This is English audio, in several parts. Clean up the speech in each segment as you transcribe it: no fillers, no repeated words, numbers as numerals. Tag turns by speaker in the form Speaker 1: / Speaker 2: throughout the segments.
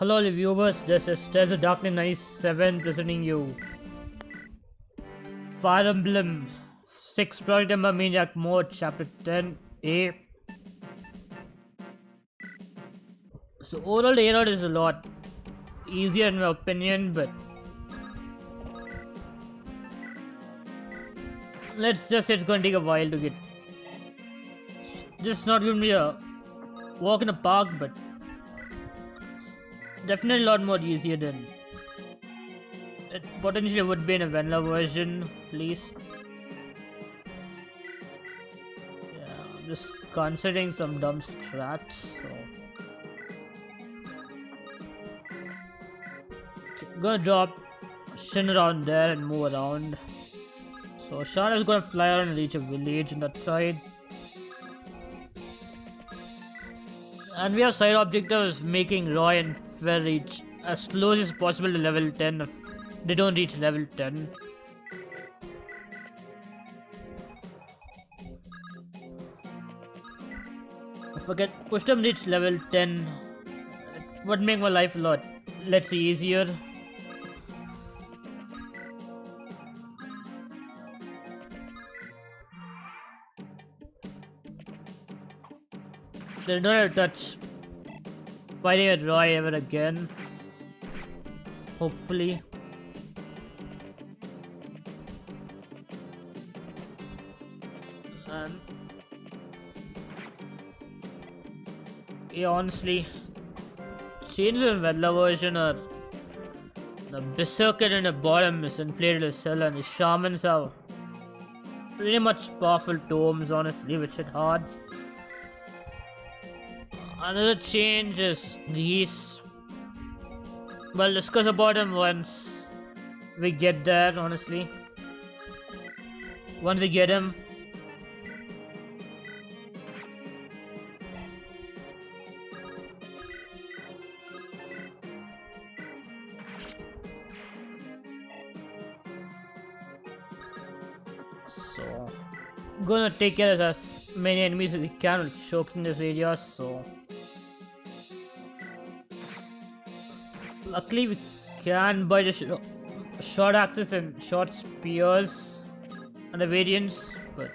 Speaker 1: Hello viewers, this is Treasure Darkness 97 presenting you Fire Emblem 6 Project Ember Maniac Mode Chapter 10A. So overall the Arod is a lot easier in my opinion, but let's just say it's gonna take a while to get. Just not gonna be a walk in the park, but definitely a lot more easier than it potentially would be in a vanilla version, please. Yeah, I'm just considering some dumb strats. So. Gonna drop Shin around there and move around. So Shan is gonna fly around and reach a village on that side. And we have side objectives making Roy and Fer reach as close as possible to level 10 if they don't reach level 10. If I get push them reach level 10, it would make my life a lot, let's say, easier. They don't have to touch fighting at Roy ever again. Hopefully. And yeah, honestly, changes in vanilla version are the berserker in the bottom is inflated as hell, and the shamans have pretty much powerful tomes, honestly, which hit hard. Another change is Grease. We'll discuss about him once we get there, honestly. Once we get him. So, gonna take care of as many enemies as we can with choke in this area, so. Luckily we can buy the short axes and short spears and the variants, but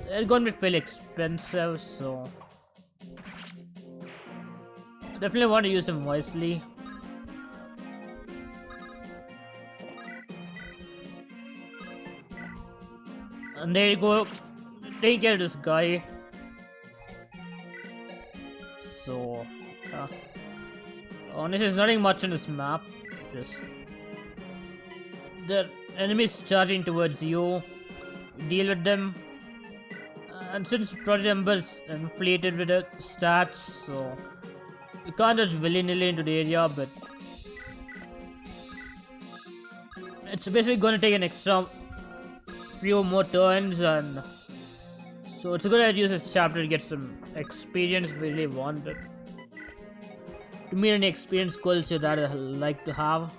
Speaker 1: it's gonna be fairly expensive, so I definitely want to use them wisely. And there you go, take care of this guy. So honestly, there's nothing much on this map. Just the enemies charging towards you, deal with them. And since Project Ember is inflated with the stats, so you can't just willy-nilly into the area, but it's basically gonna take an extra few more turns, and so it's a good idea to use this chapter to get some experience if we really want it. To meet any experience goals that I like to have.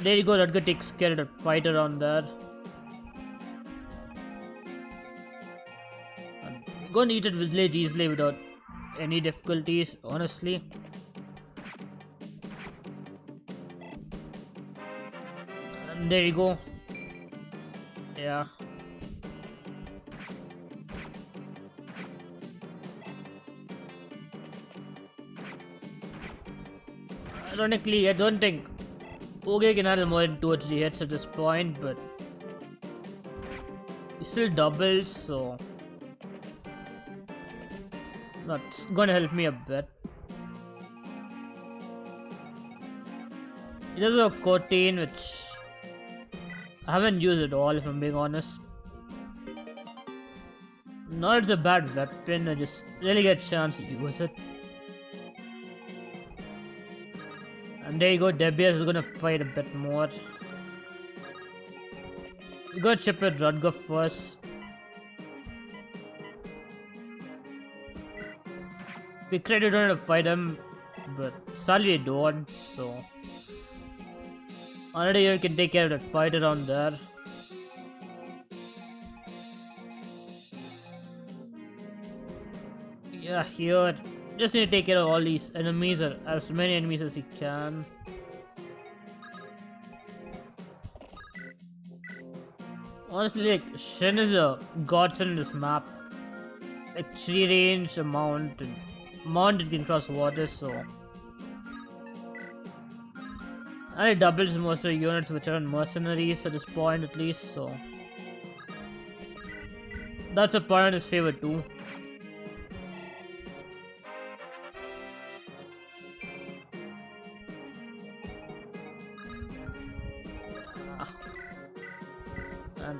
Speaker 1: There you go, Rutger takes care of the fight around there. I'm gonna eat it village easily without any difficulties, honestly. And there you go. Yeah. Ironically, I don't think Oge can handle more than 2 or 3 hits at this point, but he still doubles, so that's gonna help me a bit. He does have Cortain, which I haven't used at all, if I'm being honest. Not it's a bad weapon, I just really get a chance to use it. And there you go, Debias is gonna fight a bit more. We gotta chip with Rutger first. We credit her to fight him, but sadly we don't, so already you can take care of that fight around there. Yeah, here Just need to take care of all these enemies, or as many enemies as you can. Honestly, like, Shen is a godsend in this map. Like, tree range, a mountain. Mountain can cross water, so. And it doubles most of the units which are on mercenaries at this point, at least, so. That's a point in his favor, too. And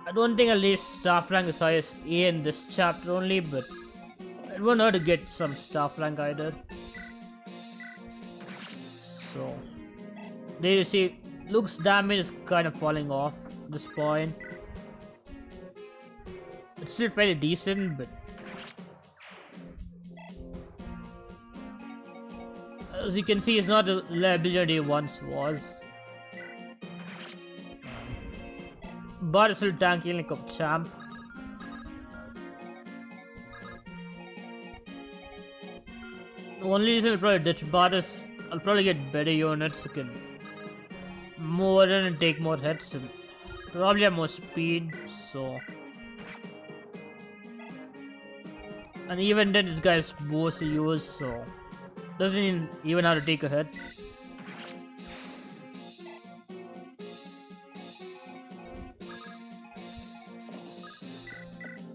Speaker 1: I don't think I'll least staff rank as high as A in this chapter only, but it won't hurt to get some staff rank either. So there you see, Luke's damage is kind of falling off at this point. It's still fairly decent, but as you can see, it's not the ability it once was. But it's still tanky like a champ. The only reason I'll probably ditch Bart is I'll probably get better units who can move in and take more hits and probably have more speed, so. And even then, this guy's bows to use, so doesn't even have to take a hit.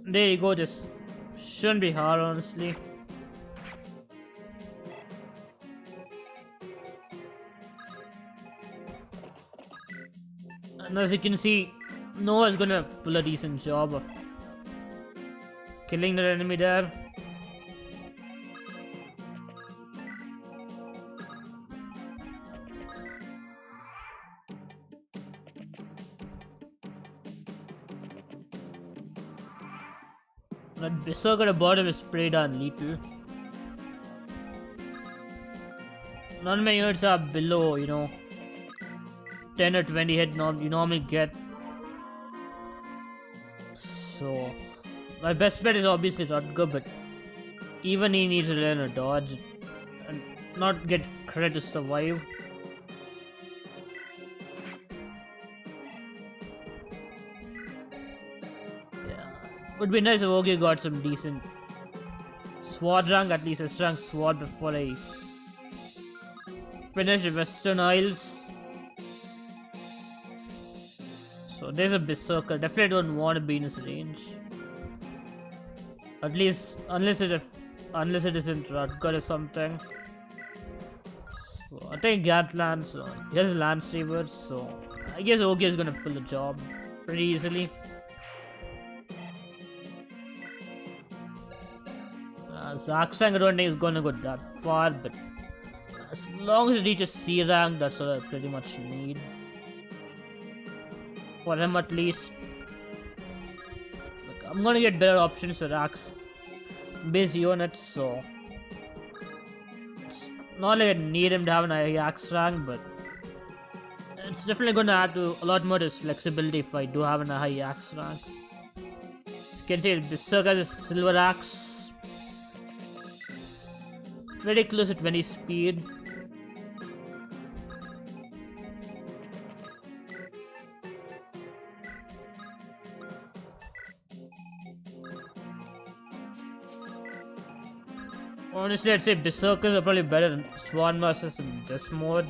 Speaker 1: There you go, just shouldn't be hard, honestly. And as you can see, Noah's gonna pull a decent job of killing the enemy there. That Berserker at the bottom is pretty darn lethal. None of my units are below, 10 or 20 hit you normally get. So, my best bet is obviously Rutger, but even he needs to learn a dodge and not get credit to survive. Would be nice if Ogi got some decent sword rank, at least a rank sword before I finish the Western Isles. So there's a Berserker. Definitely don't want to be in his range. At least unless it isn't Rutger or something. So I think Gatland, so he has a Lance Reaver, so I guess Ogi is gonna pull the job pretty easily. Zaxang I don't think is gonna go that far, but as long as it reaches C rank, that's all I pretty much need. For him at least. But I'm gonna get better options for Axe base units, so it's not like I need him to have an high Axe rank, but it's definitely gonna add to a lot more to his flexibility if I do have a high Axe rank. You can see Berserker has a silver axe. Very close at 20 speed. Honestly, I'd say Berserkers are probably better than Swan Masters in this mode.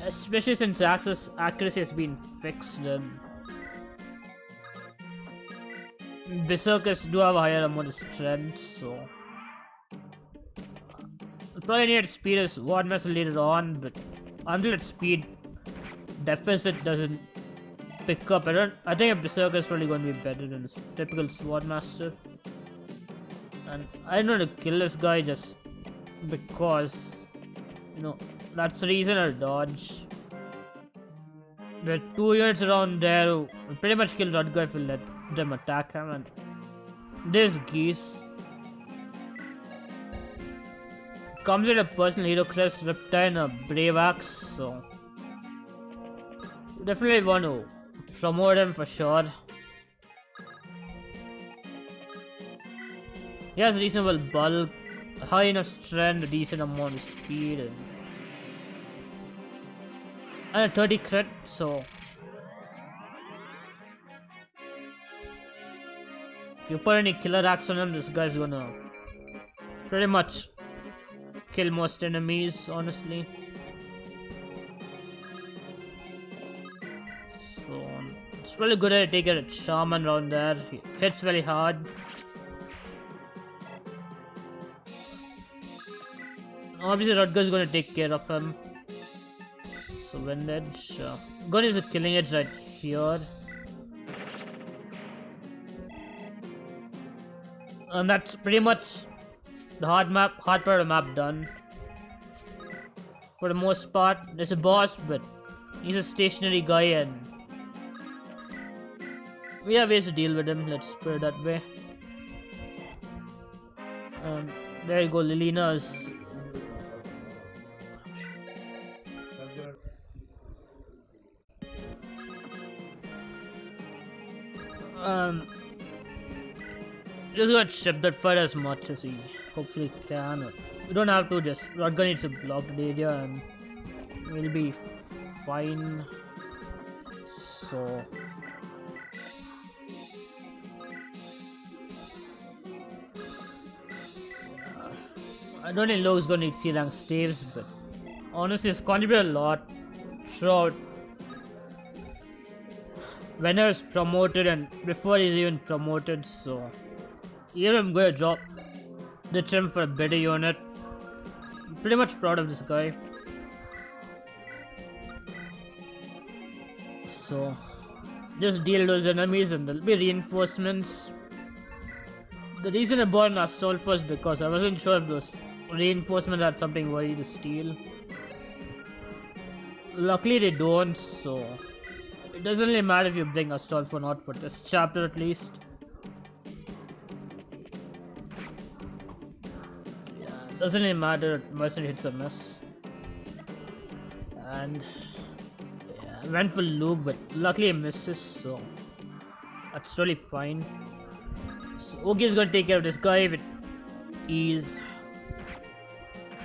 Speaker 1: Especially since Axe's accuracy has been fixed, and Berserkers do have a higher amount of strength, so probably need speed as Sword Master later on, but until its speed deficit doesn't pick up, I think a Berserker is probably going to be better than a typical Sword Master. And I don't know to kill this guy just because, that's the reason I dodge. There are 2 units around there who will pretty much kill Rutger if you let them attack him, and this geese comes with a personal hero crest, Reptile, and a Brave Axe, so you definitely want to promote him for sure. He has reasonable bulk, high enough strength, a decent amount of speed, and a 30 crit, so if you put any killer axe on him, this guy's gonna pretty much kill most enemies, honestly. So it's really good at taking a Charmander around there. He hits very hard. Obviously, Rutger's gonna take care of him. So Wind Edge, gonna use a Killing Edge right here. And that's pretty much the hard part of the map done. For the most part, there's a boss, but he's a stationary guy and we have ways to deal with him, let's put it that way. There you go, Lilina's. Just gonna chip that fight as much as he hopefully can. We don't have to, just Rutger needs to block the area and we'll be fine. So I don't think Lowe's gonna need C-rank staves, but honestly it's contributed a lot throughout when I was promoted and before he's even promoted, so even I'm gonna drop the trim for a better unit. I'm pretty much proud of this guy. So just deal those enemies and there'll be reinforcements. The reason I bought an Assault first because I wasn't sure if those reinforcements had something worthy to steal. Luckily they don't, so it doesn't really matter if you bring Assault or not for this chapter at least. Doesn't really matter, mercenary hits a miss. And yeah, I went for Luke, but luckily he misses, so that's totally fine. So Ogi is gonna take care of this guy with ease.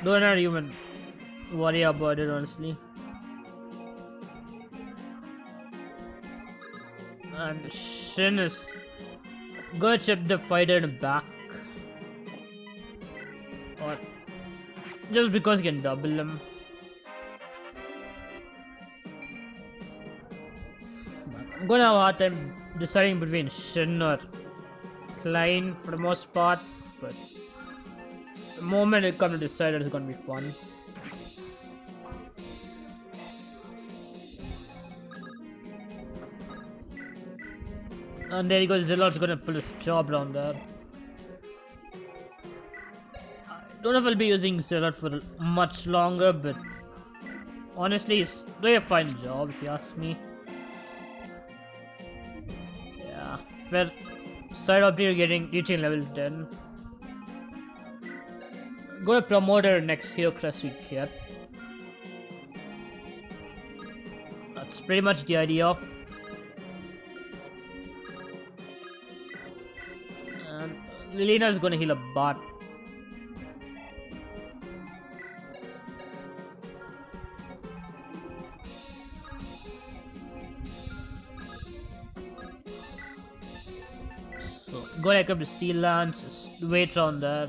Speaker 1: Don't even worry about it, honestly. And Shin is gonna chip the fighter in the back. Or just because you can double him. I'm gonna have a hard time deciding between Shin or Klein for the most part, but the moment it comes to decide, it's gonna be fun. And there he goes, Zillot's gonna pull his job around there. I don't know if I'll be using Zillot for much longer, but honestly, he's doing a fine job if you ask me. Yeah, well, side up here reaching level 10. Gonna promote her next hero crest we get. That's pretty much the idea. And Lilina is gonna heal a bot. So go like up the steel lance, just wait around there.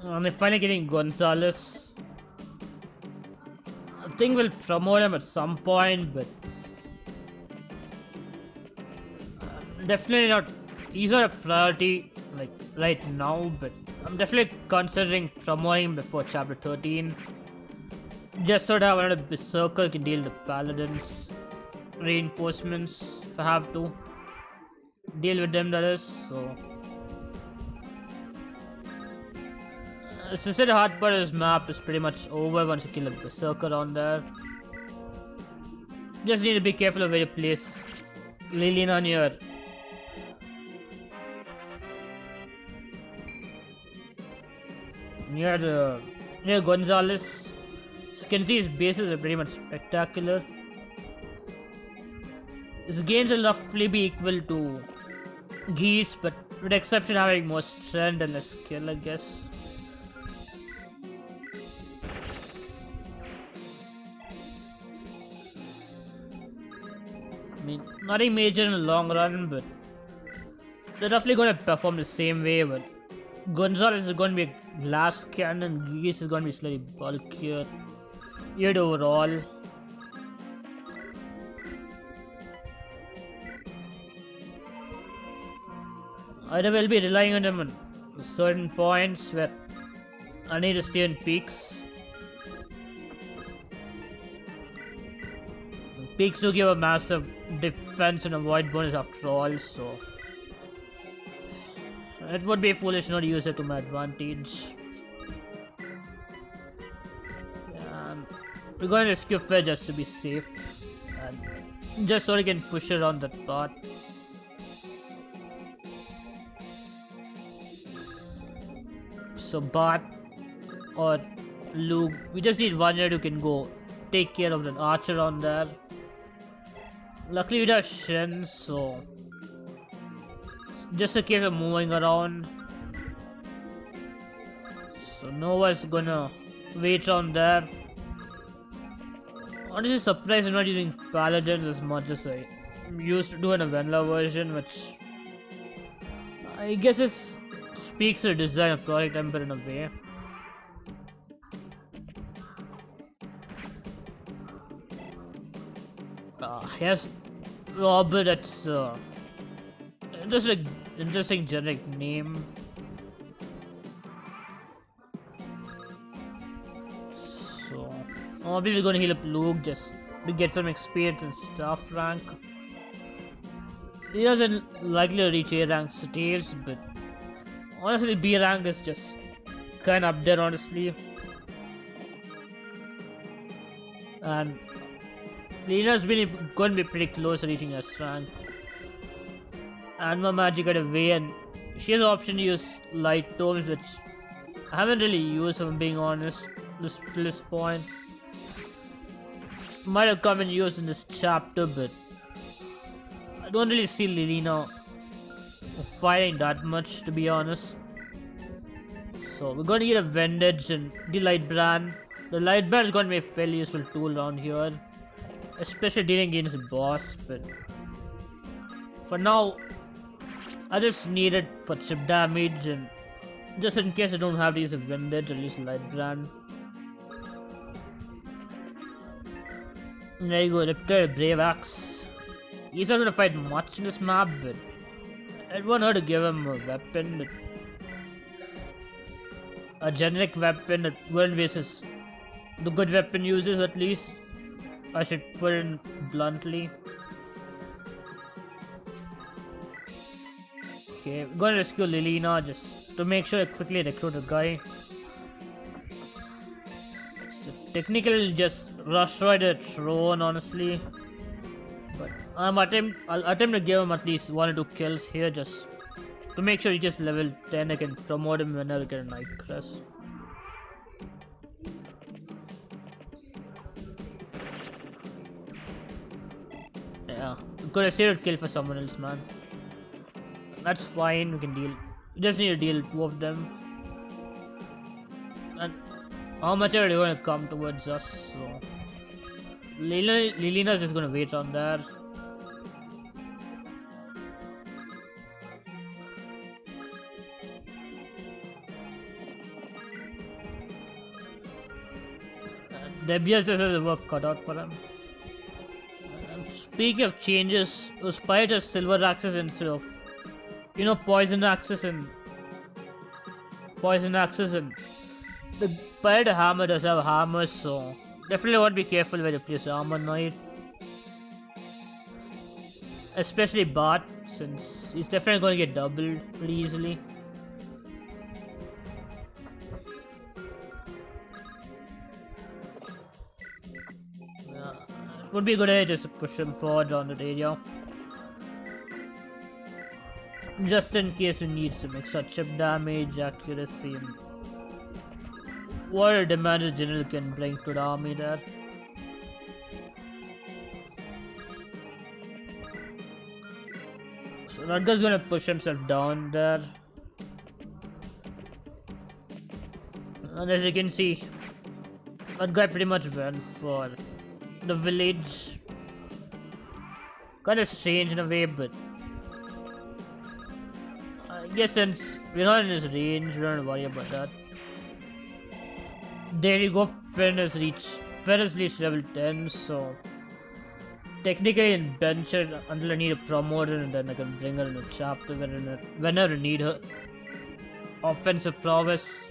Speaker 1: And they're finally getting Gonzalez. I think we'll promote him at some point, but definitely not. He's not a priority like right now, but I'm definitely considering promoting him before chapter 13. Just so that one of the Berserker can deal the Paladins reinforcements if I have to. Deal with them, that is, so. As I said, the hard part of this map is pretty much over once you kill a Berserker on there. Just need to be careful of where you place Lilina on your near Gonzalez. So you can see his bases are pretty much spectacular. His gains will roughly be equal to Geese, but with the exception having more strength and less skill, I guess. I mean, nothing major in the long run, but they're roughly going to perform the same way. But Gonzalez is going to be a glass cannon, Geese is going to be slightly bulkier. Yet overall, either will be relying on them on certain points where I need to stay in peaks. Peaks do give a massive defense and avoid bonus after all, so it would be foolish not to use it to my advantage. And we're going to rescue Fair just to be safe, and just so we can push around that part. So Bart or Luke, we just need one who can go take care of that archer on there. Luckily we have Shen, so just in case of moving around. So Nova's gonna wait on there. Honestly surprised I'm not using Paladins as much as I used to do in a vanilla version, which I guess speaks to the design of Project Ember in a way. Here's Robert, that's interesting generic name. So obviously gonna heal up Luke just to get some experience and staff rank. He doesn't likely reach A rank staves, but honestly B rank is just kinda up there honestly. And Lena's going to be pretty close to reaching S rank. And my magic got away, and she has the option to use light tomes, which I haven't really used if I'm being honest to this point. Might have come in use in this chapter, but I don't really see Lilina fighting that much, to be honest. So we're going to get a Vendage and the Light Brand. The Light Brand is going to be a fairly useful tool around here, especially dealing against the boss, but for now I just need it for chip damage, and just in case I don't have to use a Vendage, I'll use Light Brand. There you go, Riptor, Brave Axe. He's not gonna fight much in this map, but I want her to give him a weapon, a generic weapon that world bases the good weapon uses at least. I should put it bluntly. Okay, we're gonna rescue Lilina just to make sure I quickly recruit a guy. So technically just rush right at throne honestly. But I'll attempt to give him at least 1 or 2 kills here just to make sure he gets level 10. I can promote him whenever I get a Night Crest. Yeah, we could have saved a kill for someone else, man. That's fine, we can deal. We just need to deal 2 of them. And how much are they going to come towards us? So Lilina's just going to wait on there. Debius just has the work cut out for him. Speaking of changes, those pirates have silver axes instead of, poison axes, and the pirate hammer does have hammers, so definitely want to be careful when you place armor knight, especially Bart, since he's definitely going to get doubled pretty easily. Would be a good idea just to push him forward on that area, just in case we need some extra chip damage, accuracy, and what a demand a general can bring to the army there. So Rutger's gonna push himself down there. And as you can see, that guy pretty much went for the village. Kinda strange in a way, but I guess since we're not in his range, we don't have to worry about that. There you go, Fenris reached level 10, so technically in bench it until I need a promoter and then I can bring her in a chapter whenever I need her offensive prowess.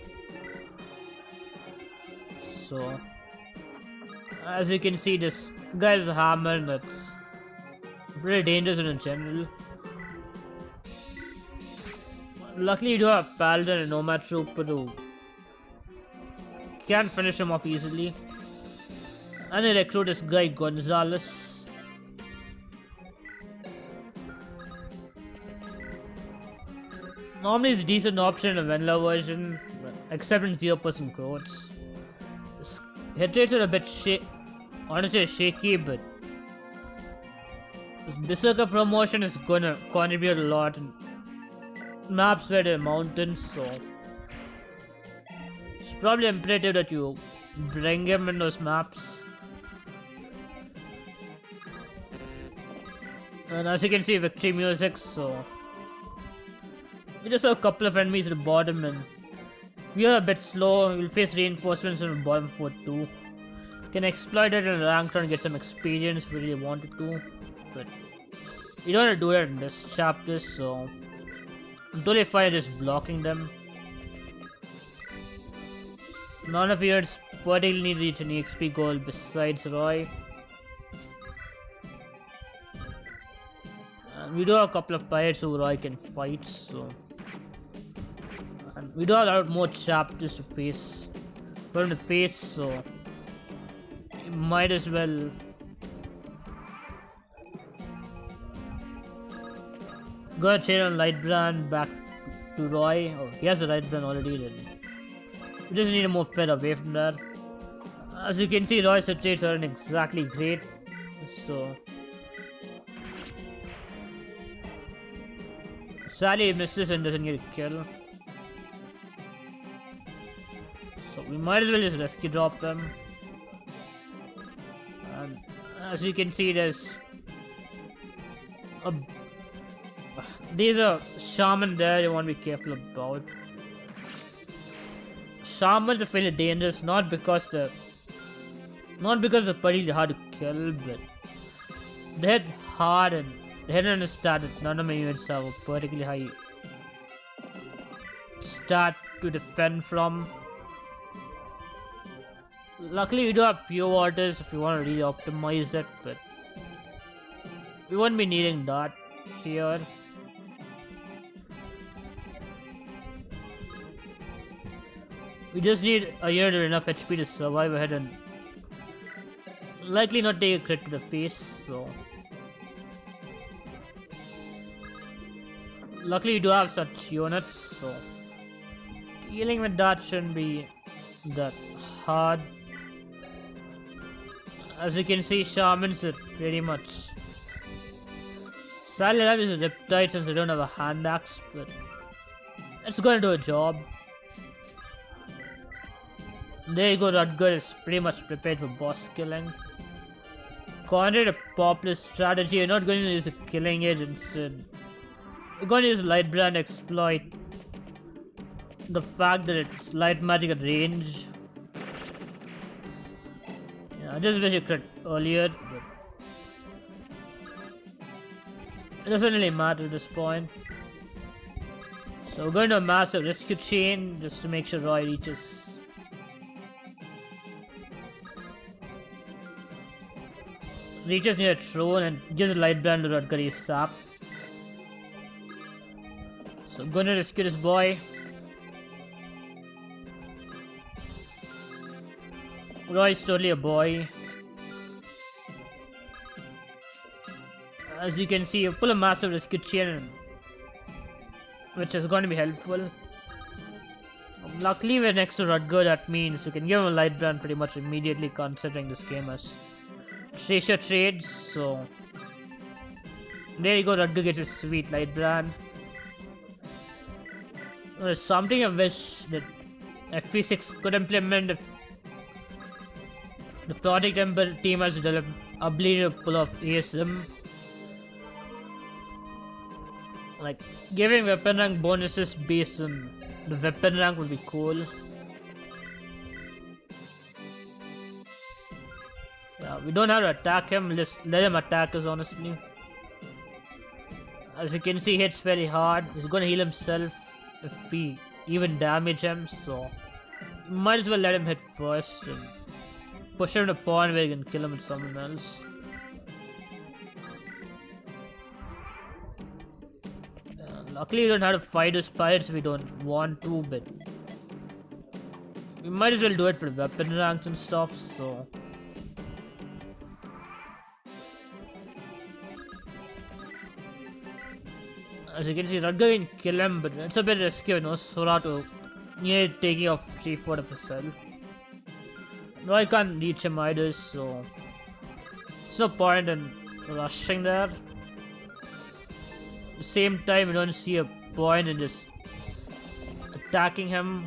Speaker 1: So as you can see, this guy's a hammer that's pretty dangerous in general. Luckily you do have Paladin and Nomad Trooper who can finish him off easily. And I recruit this guy Gonzalez. Normally it's a decent option in a vanilla version, except in 0% growths. Hit rates are a bit honestly shaky, but this Berserker promotion is gonna contribute a lot in maps where there are mountains, so it's probably imperative that you bring him in those maps. And as you can see, victory music, so we just have a couple of enemies at the bottom, and if you're a bit slow, you'll face reinforcements on the bottom for too. You can exploit it in ranked and get some experience if you really wanted to, but you don't have to do that in this chapter, so I'm totally fine just blocking them. None of yours particularly need to reach an XP goal besides Roy. And we do have a couple of pirates who Roy can fight, so and we do have a lot more chapters to face so you might as well go trade on Lightbrand back to Roy. Oh, he has a Lightbrand already then. We just need to move further away from that. As you can see, Roy's hit rates aren't exactly great, so sadly he misses and doesn't get a kill. So we might as well just rescue drop him. And as you can see, these are shaman there you want to be careful about. Shamans are fairly dangerous, not because they're particularly hard to kill, but they hit hard and they hit on a stat that none of my units have a particularly high stat to defend from. Luckily we do have pure waters if you want to really optimize it, but we won't be needing that here. We just need a unit with enough HP to survive ahead and likely not take a crit to the face, so luckily you do have such units, so dealing with that shouldn't be that hard. As you can see, shamans are pretty much sadly I have is a Riptide since I don't have a hand axe, but it's gonna do a job. There you go, Rutger is pretty much prepared for boss killing. Contrary to popular strategy, you're not going to use a killing edge instead. You're going to use Lightbrand exploit the fact that it's light magic at range. Yeah, I just wish it crit earlier, but it doesn't really matter at this point. So we're going to a massive rescue chain just to make sure Roy reaches near a throne and gives a Lightbrand to Rutger his sap. So I'm gonna rescue this boy. Roy is totally a boy. As you can see, you pull a massive rescue chain, which is going to be helpful. Luckily we're next to Rutger, that means you can give him a light brand pretty much immediately considering this game as treasure trades, so there you go, Rutger gets a sweet light brand. There's something I wish that FP6 could implement if the Project Ember team has developed ability to pull off ASM. Like, giving weapon rank bonuses based on the weapon rank would be cool. Yeah, we don't have to attack him, just let him attack us honestly. As you can see, he hits very hard. He's gonna heal himself if we even damage him, so might as well let him hit first and push him to a point where you can kill him with someone else. Luckily we don't have to fight those pirates if we don't want to, but we might as well do it for weapon ranks and stuff, so as you can see, Rutger can kill him, but it's a bit risky, no Sora to near taking off 3/4 of his health. No, I can't reach him either, so there's no point in rushing there. At the same time, we don't see a point in just attacking him.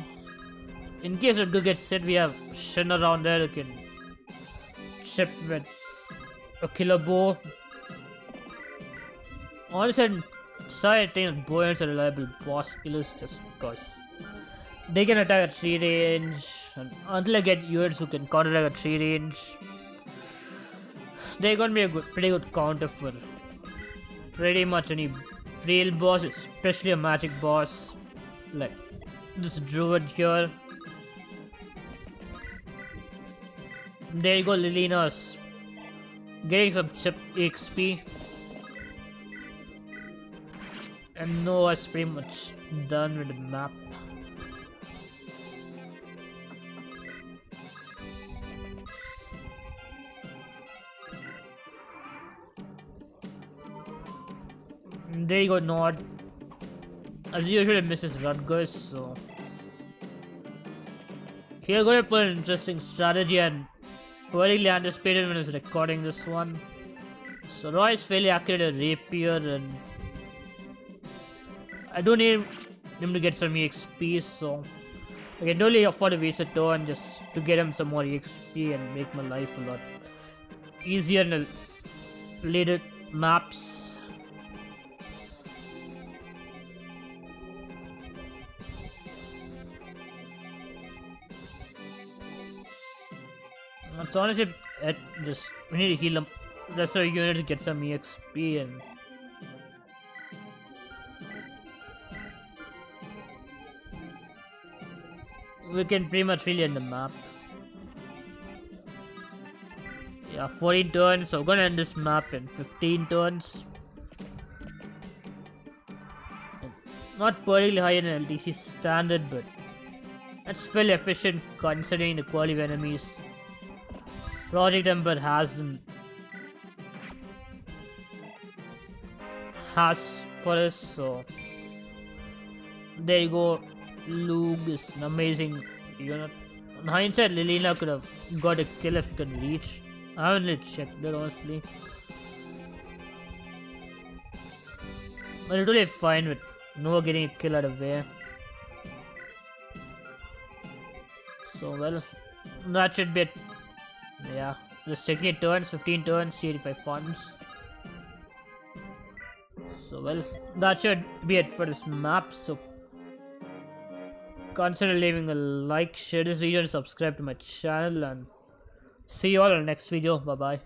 Speaker 1: In case Rutger gets hit, we have Shin around there who can chip with a killer bow. Honestly, I think that Boyans are reliable boss killers just because they can attack at 3 range, and until I get units who can counterattack at 3 range, they're gonna be a pretty good counter for pretty much any real boss, especially a magic boss like this druid here. There you go, Lilina's getting some chip XP. And Noah's pretty much done with the map. And there you go, Nod. As usual, it misses Rutger, so here going to put an interesting strategy and perfectly anticipated when I was recording this one. So Roy is fairly accurate at Rapier, and I do need him to get some EXP, so I can totally afford to waste a turn just to get him some more EXP and make my life a lot easier in the later maps. It's honestly just we need to heal him. That's our unit to get some EXP, and we can pretty much really end the map. Yeah, 14 turns, so we're gonna end this map in 15 turns. Not particularly high in LTC standard, but that's fairly efficient considering the quality of enemies Project Ember has for us, so there you go. Lug is an amazing unit. In hindsight, Lilina could have got a kill if you can reach. I haven't really checked that honestly. But it's really fine with Noah getting a kill out of the way. So well, that should be it. Yeah, just taking it turns, 15 turns, 85 funds. So well, that should be it for this map. So consider leaving a like, share this video and subscribe to my channel, and see you all in the next video. Bye bye.